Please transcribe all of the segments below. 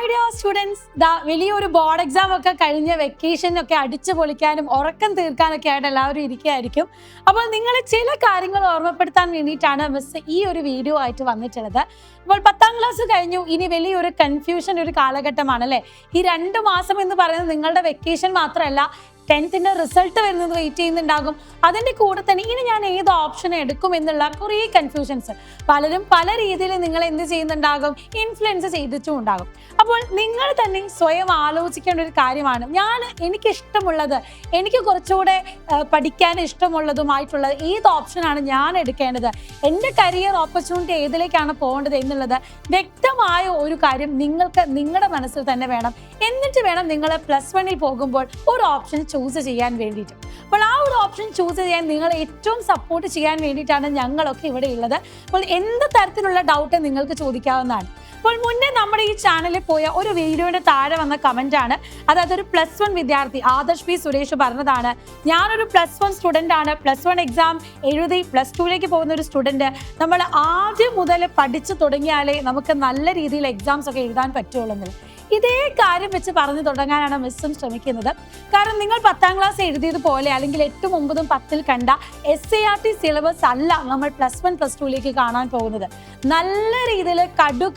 Hi dear students, വലിയൊരു board exam ഒക്കെ കഴിഞ്ഞ് വെക്കേഷനൊക്കെ അടിച്ചു പൊളിക്കാനും ഉറക്കം തീർക്കാനൊക്കെ ആയിട്ട് എല്ലാവരും ഇരിക്കുകയായിരിക്കും. അപ്പോൾ നിങ്ങൾ ചില കാര്യങ്ങൾ ഓർമ്മപ്പെടുത്താൻ വേണ്ടിയിട്ടാണ് മിസ് ഈ ഒരു വീഡിയോ ആയിട്ട് വന്നിട്ടുള്ളത്. അപ്പോൾ 10ാം ക്ലാസ് കഴിഞ്ഞു, ഇനി വലിയൊരു കൺഫ്യൂഷൻ ഒരു കാലഘട്ടമാണ് അല്ലേ. ഈ 2 മാസം എന്ന് പറയുന്നത് നിങ്ങളുടെ വെക്കേഷൻ മാത്രമല്ല, 10th റിസൾട്ട് വരുന്നത് വെയിറ്റ് ചെയ്യുന്നുണ്ടാകും. അതിൻ്റെ കൂടെ തന്നെ ഇനി ഞാൻ ഏത് ഓപ്ഷൻ എടുക്കും എന്നുള്ള കുറേ കൺഫ്യൂഷൻസ് പലരും പല രീതിയിൽ നിങ്ങൾ എന്ത് ചെയ്യുന്നുണ്ടാകും, ഇൻഫ്ലുവൻസ് ചെയ്തിട്ടും ഉണ്ടാകും. അപ്പോൾ നിങ്ങൾ തന്നെ സ്വയം ആലോചിക്കേണ്ട ഒരു കാര്യമാണ്, എനിക്കിഷ്ടമുള്ളത്, എനിക്ക് കുറച്ചുകൂടെ പഠിക്കാൻ ഇഷ്ടമുള്ളതുമായിട്ടുള്ള ഏത് ഓപ്ഷനാണ് ഞാൻ എടുക്കേണ്ടത്, എൻ്റെ കരിയർ ഓപ്പർച്യൂണിറ്റി ഏതിലേക്കാണ് പോകേണ്ടത് എന്നുള്ളത് വ്യക്തമായ ഒരു കാര്യം നിങ്ങൾക്ക് നിങ്ങളുടെ മനസ്സിൽ തന്നെ വേണം. എന്നിട്ട് വേണം നിങ്ങൾ +1 പോകുമ്പോൾ ഒരു ഓപ്ഷൻ ചൂസ് ചെയ്യാൻ വേണ്ടിയിട്ട്. അപ്പോൾ ആ ഒരു ഓപ്ഷൻ ചൂസ് ചെയ്യാൻ നിങ്ങൾ ഏറ്റവും സപ്പോർട്ട് ചെയ്യാൻ വേണ്ടിയിട്ടാണ് ഞങ്ങളൊക്കെ ഇവിടെ ഉള്ളത്. അപ്പോൾ എന്ത് തരത്തിലുള്ള ഡൗട്ട് നിങ്ങൾക്ക് ചോദിക്കാവുന്നതാണ്. അപ്പോൾ മുന്നേ നമ്മുടെ ഈ ചാനലിൽ പോയ ഒരു വീഡിയോയുടെ താഴെ വന്ന കമന്റ് ആണ്, അതായത് ഒരു +1 വിദ്യാർത്ഥി ആദർശ് പി സുരേഷ് പറഞ്ഞതാണ്, ഞാനൊരു +1 സ്റ്റുഡൻ്റ് ആണ്, +1 എക്സാം എഴുതി +2ലേക്ക് പോകുന്ന ഒരു സ്റ്റുഡൻറ്റ്. നമ്മൾ ആദ്യം മുതൽ പഠിച്ചു തുടങ്ങിയാലേ നമുക്ക് നല്ല രീതിയിൽ എക്സാംസ് ഒക്കെ എഴുതാൻ പറ്റുള്ളൂ. ഇതേ കാര്യം വെച്ച് പറഞ്ഞു തുടങ്ങാനാണ് മിസ്സും ശ്രമിക്കുന്നത്. കാരണം നിങ്ങൾ 10ാം ക്ലാസ് എഴുതിയതുപോലെ അല്ലെങ്കിൽ 8, 9, 10 കണ്ട SCERT സിലബസ് അല്ല നമ്മൾ +1, +2ലേക്ക് കാണാൻ പോകുന്നത്. നല്ല രീതിയിൽ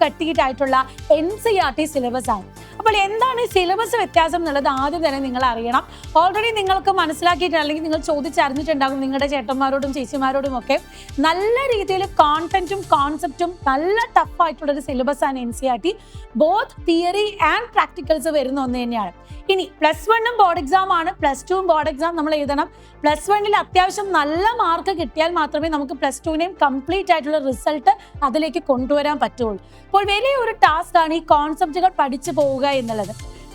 കട്ടിയിട്ടായിട്ടുള്ള NCERT സിലബസ് ആണ്. അപ്പോൾ എന്താണ് ഈ സിലബസ് വ്യത്യാസം എന്നുള്ളത് ആദ്യം തന്നെ നിങ്ങൾ അറിയണം. ഓൾറെഡി നിങ്ങൾക്ക് മനസ്സിലാക്കിയിട്ട് അല്ലെങ്കിൽ നിങ്ങൾ ചോദിച്ചറിഞ്ഞിട്ടുണ്ടാകും നിങ്ങളുടെ ചേട്ടന്മാരോടും ചേച്ചിമാരോടും ഒക്കെ. നല്ല രീതിയിൽ കോണ്ടന്റും കോൺസെപ്റ്റും നല്ല ടഫായിട്ടുള്ളൊരു സിലബസാണ് NCERT. Both theory and practicals വരുന്ന ഒന്ന് തന്നെയാണ്. ഇനി +1 ബോർഡ് എക്സാം ആണ്, +2 ബോർഡ് എക്സാം നമ്മൾ എഴുതണം. +1 അത്യാവശ്യം നല്ല മാർക്ക് കിട്ടിയാൽ മാത്രമേ നമുക്ക് +2 കംപ്ലീറ്റ് ആയിട്ടുള്ള റിസൾട്ട് അതിലേക്ക് കൊണ്ടുവരാൻ പറ്റുള്ളൂ. അപ്പോൾ വലിയൊരു ടാസ്ക് ആണ് ഈ കോൺസെപ്റ്റുകൾ പഠിച്ചു പോവുക എന്നുള്ളത്.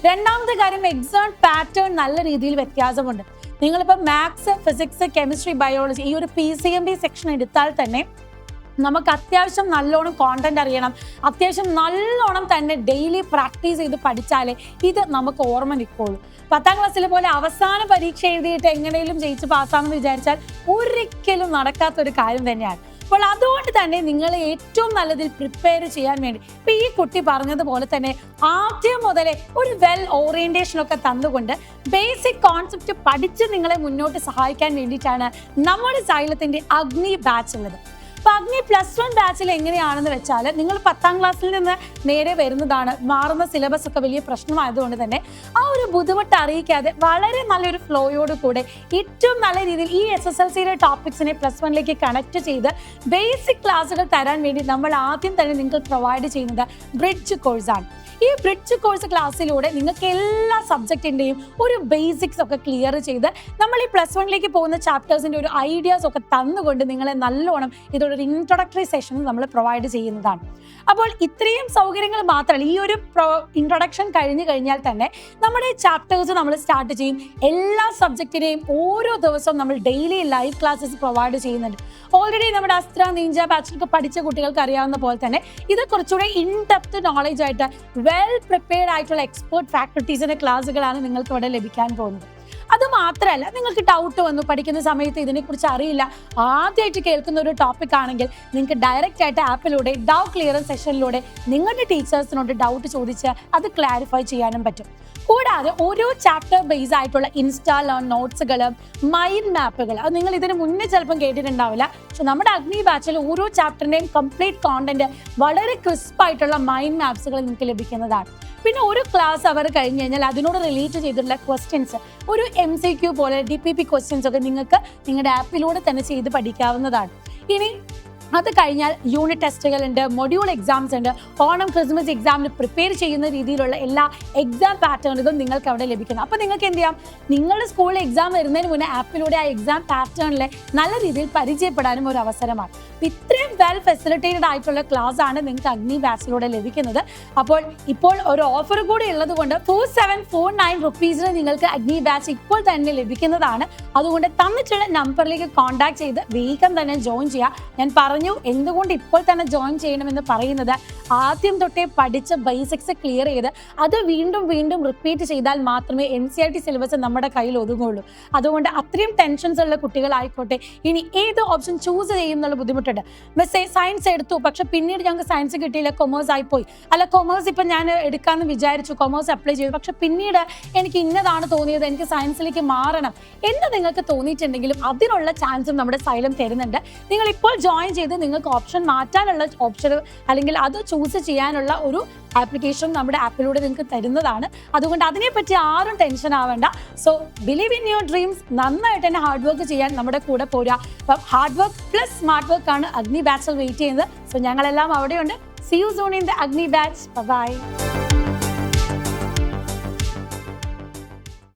രണ്ടാമത്തെ കാര്യം, എക്സാം പാറ്റേൺ നല്ല രീതിയിൽ വ്യത്യാസമുണ്ട്. നിങ്ങളിപ്പോൾ മാത്സ്, ഫിസിക്സ്, കെമിസ്ട്രി, ബയോളജി ഈ ഒരു PCMB സെക്ഷൻ എടുത്താൽ തന്നെ നമുക്ക് അത്യാവശ്യം നല്ലോണം കോണ്ടന്റ് അറിയണം, അത്യാവശ്യം നല്ലോണം തന്നെ ഡെയിലി പ്രാക്ടീസ് ചെയ്ത് പഠിച്ചാലേ ഇത് നമുക്ക് ഓർമ്മ നിൽക്കുള്ളൂ. 10ാം ക്ലാസ്സിലെ പോലെ അവസാന പരീക്ഷ എഴുതിയിട്ട് എങ്ങനെയും ജയിച്ച് പാസ്സാണെന്ന് വിചാരിച്ചാൽ ഒരിക്കലും നടക്കാത്തൊരു കാര്യം തന്നെയാണ്. അപ്പോൾ അതുകൊണ്ട് തന്നെ നിങ്ങൾ ഏറ്റവും നല്ലതിൽ പ്രിപ്പയർ ചെയ്യാൻ വേണ്ടി ഇപ്പം ഈ കുട്ടി പറഞ്ഞതുപോലെ തന്നെ ആദ്യം മുതലേ ഒരു വെൽ ഓറിയന്റേഷൻ ഒക്കെ തന്നുകൊണ്ട് ബേസിക് കോൺസെപ്റ്റ് പഠിച്ച് നിങ്ങളെ മുന്നോട്ട് സഹായിക്കാൻ വേണ്ടിയിട്ടാണ് നമ്മുടെ സൈലത്തിൻ്റെ അഗ്നി ബാച്ച് ഉള്ളത്. അപ്പോൾ അഗ്നി +1 ബാച്ചിൽ എങ്ങനെയാണെന്ന് വെച്ചാൽ, നിങ്ങൾ 10ാം ക്ലാസ്സിൽ നിന്ന് നേരെ വരുന്നതാണ്, മാറുന്ന സിലബസ് ഒക്കെ വലിയ പ്രശ്നമായതുകൊണ്ട് തന്നെ ആ ഒരു ബുദ്ധിമുട്ട് അറിയിക്കാതെ വളരെ നല്ലൊരു ഫ്ലോയോട് കൂടെ ഏറ്റവും നല്ല രീതിയിൽ ഈ SSLCയുടെ ടോപ്പിക്സിനെ +1ലേക്ക് കണക്ട് ചെയ്ത് ബേസിക് ക്ലാസ്സുകൾ തരാൻ വേണ്ടി നമ്മൾ ആദ്യം തന്നെ നിങ്ങൾക്ക് പ്രൊവൈഡ് ചെയ്യുന്നത് ബ്രിഡ്ജ് കോഴ്സാണ്. ഈ ബ്രിഡ്ജ് കോഴ്സ് ക്ലാസ്സിലൂടെ നിങ്ങൾക്ക് എല്ലാ സബ്ജക്റ്റിൻ്റെയും ഒരു ബേസിക്സ് ഒക്കെ ക്ലിയർ ചെയ്ത് നമ്മൾ ഈ +1ലേക്ക് പോകുന്ന ചാപ്റ്റേഴ്സിൻ്റെ ഒരു ഐഡിയാസ് ഒക്കെ തന്നുകൊണ്ട് നിങ്ങളെ നല്ലോണം ഇതൊരു ഇൻട്രൊഡക്ടറി സെഷൻ നമ്മൾ പ്രൊവൈഡ് ചെയ്യുന്നതാണ്. അപ്പോൾ ഇത്രയും സൗകര്യങ്ങൾ മാത്രമല്ല, ഈ ഒരു ഇൻട്രൊഡക്ഷൻ കഴിഞ്ഞു കഴിഞ്ഞാൽ തന്നെ നമ്മുടെ ചാപ്റ്റേഴ്സ് നമ്മൾ സ്റ്റാർട്ട് ചെയ്യും. എല്ലാ സബ്ജക്റ്റിനെയും ഓരോ ദിവസവും നമ്മൾ ഡെയിലി ലൈവ് ക്ലാസ്സസ് പ്രൊവൈഡ് ചെയ്യുന്നുണ്ട്. ഓൾറെഡി നമ്മുടെ അസ്ത്ര, നീഞ്ച ബാച്ചിലൊക്കെ പഠിച്ച കുട്ടികൾക്ക് അറിയാവുന്ന പോലെ തന്നെ ഇത് കുറച്ചുകൂടെ ഇൻഡെപ്ത് നോളജ് ആയിട്ട് വെൽ പ്രിപ്പയർഡ് ആയിട്ടുള്ള എക്സ്പേർട്ട് ഫാക്കൽറ്റീസിന്റെ ക്ലാസ്സുകളാണ് നിങ്ങൾക്ക് ഇവിടെ ലഭിക്കാൻ പോകുന്നത്. അത് മാത്രമല്ല, നിങ്ങൾക്ക് ഡൗട്ട് വന്നു, പഠിക്കുന്ന സമയത്ത് ഇതിനെക്കുറിച്ച് അറിയില്ല, ആദ്യമായിട്ട് കേൾക്കുന്ന ഒരു ടോപ്പിക് ആണെങ്കിൽ നിങ്ങൾക്ക് ഡയറക്റ്റ് ആയിട്ട് ആപ്പിലൂടെ ഡൗട്ട് ക്ലിയറൻസ് സെഷനിലൂടെ നിങ്ങളുടെ ടീച്ചേഴ്സിനോട് ഡൗട്ട് ചോദിച്ച് അത് ക്ലാരിഫൈ ചെയ്യാനും പറ്റും. കൂടാതെ ഓരോ ചാപ്റ്റർ ബേസ് ആയിട്ടുള്ള ഇൻസ്റ്റാ ലേൺ നോട്ട്സുകൾ, മൈൻഡ് മാപ്പുകൾ, അത് നിങ്ങൾ ഇതിന് മുന്നേ ചിലപ്പം കേട്ടിട്ടുണ്ടാവില്ല. പക്ഷെ നമ്മുടെ അഗ്നി ബാച്ചിൽ ഓരോ ചാപ്റ്ററിൻ്റെയും കംപ്ലീറ്റ് കോണ്ടന്റ് വളരെ ക്രിസ്പായിട്ടുള്ള മൈൻഡ് മാപ്സുകൾ നിങ്ങൾക്ക് ലഭിക്കുന്നതാണ്. പിന്നെ ഒരു ക്ലാസ് അവർ കഴിഞ്ഞ് കഴിഞ്ഞാൽ അതിനോട് റിലേറ്റ് ചെയ്തിട്ടുള്ള ക്വസ്റ്റ്യൻസ്, ഒരു MCQ പോലെ DPP ക്വസ്റ്റ്യൻസ് ഒക്കെ നിങ്ങൾക്ക് നിങ്ങളുടെ ആപ്പിലൂടെ തന്നെ ചെയ്ത് പഠിക്കാവുന്നതാണ്. ഇനി അത് കഴിഞ്ഞാൽ യൂണിറ്റ് ടെസ്റ്റുകളുണ്ട്, മൊഡ്യൂൾ എക്സാംസ് ഉണ്ട്. ഓണം, ക്രിസ്മസ് എക്സാമിന് പ്രിപ്പയർ ചെയ്യുന്ന രീതിയിലുള്ള എല്ലാ എക്സാം പാറ്റേണുകളും നിങ്ങൾക്ക് അവിടെ ലഭിക്കുന്നു. അപ്പോൾ നിങ്ങൾക്ക് എന്ത് ചെയ്യാം, നിങ്ങളുടെ സ്കൂളിൽ എക്സാം വരുന്നതിന് മുന്നേ ആപ്പിലൂടെ ആ എക്സാം പാറ്റേണിലെ നല്ല രീതിയിൽ പരിചയപ്പെടാനും ഒരു അവസരമാണ്. ഇത്രയും വെൽ ഫെസിലിറ്റേറ്റഡ് ആയിട്ടുള്ള ക്ലാസ് ആണ് നിങ്ങൾക്ക് അഗ്നി ബാച്ചിലൂടെ ലഭിക്കുന്നത്. അപ്പോൾ ഇപ്പോൾ ഒരു ഓഫർ കൂടി ഉള്ളത് കൊണ്ട് 4749 റുപ്പീസിന് നിങ്ങൾക്ക് അഗ്നി ബാച്ച് ഇപ്പോൾ തന്നെ ലഭിക്കുന്നതാണ്. അതുകൊണ്ട് തന്നിട്ടുള്ള നമ്പറിലേക്ക് കോൺടാക്ട് ചെയ്ത് വേഗം തന്നെ ജോയിൻ ചെയ്യുക. ഞാൻ പറഞ്ഞു എന്തുകൊണ്ട് ഇപ്പോൾ തന്നെ ജോയിൻ ചെയ്യണമെന്ന് പറയുന്നത്, ആദ്യം തൊട്ടേ പഠിച്ച ബേസിക്സ് ക്ലിയർ ചെയ്ത് അത് വീണ്ടും വീണ്ടും റിപ്പീറ്റ് ചെയ്താൽ മാത്രമേ NCERT സിലബസ് നമ്മുടെ കയ്യിൽ ഒതുങ്ങുള്ളൂ. അതുകൊണ്ട് അത്രയും ടെൻഷൻസ് ഉള്ള കുട്ടികളായിക്കോട്ടെ ഇനി ഏത് ഓപ്ഷൻ ചൂസ് ചെയ്യുന്നുള്ള ബുദ്ധിമുട്ടുണ്ട്. മിസ്സേ സയൻസ് എടുത്തു, പക്ഷെ പിന്നീട് ഞങ്ങൾക്ക് സയൻസ് കിട്ടിയില്ല, കൊമേഴ്സ് ആയിപ്പോയി. അല്ല, കൊമേഴ്സ് ഇപ്പം ഞാൻ എടുക്കാമെന്ന് വിചാരിച്ചു, കൊമേഴ്സ് അപ്ലൈ ചെയ്തു, പക്ഷെ പിന്നീട് എനിക്ക് ഇന്നതാണ് തോന്നിയത്, എനിക്ക് സയൻസിലേക്ക് മാറണം എന്ന് നിങ്ങൾക്ക് തോന്നിയിട്ടുണ്ടെങ്കിലും അതിനുള്ള ചാൻസും നമ്മുടെ സൈലം തരുന്നുണ്ട്. നിങ്ങൾ ഇപ്പോൾ ജോയിൻ ചെയ്ത് നിങ്ങൾക്ക് ഓപ്ഷൻ മാറ്റാനുള്ള ഓപ്ഷൻ അല്ലെങ്കിൽ അത് ചൂസ് ചെയ്യാനുള്ള ഒരു ആപ്ലിക്കേഷൻ നമ്മുടെ ആപ്പിലൂടെ നിങ്ങൾക്ക് തരുന്നതാണ്. അതുകൊണ്ട് അതിനെപ്പറ്റി ആരും ടെൻഷൻ ആവേണ്ട. So believe in your dreams. നന്നായിട്ട് തന്നെ ഹാർഡ് വർക്ക് ചെയ്യാൻ നമ്മുടെ കൂടെ പോരാ. അപ്പം hard work plus smart work ആണ് അഗ്നി ബാച്ചിൽ വെയിറ്റ് ചെയ്യുന്നത്. സോ ഞങ്ങളെല്ലാം അവിടെയുണ്ട്. See you soon in the Agni batch. Bye bye.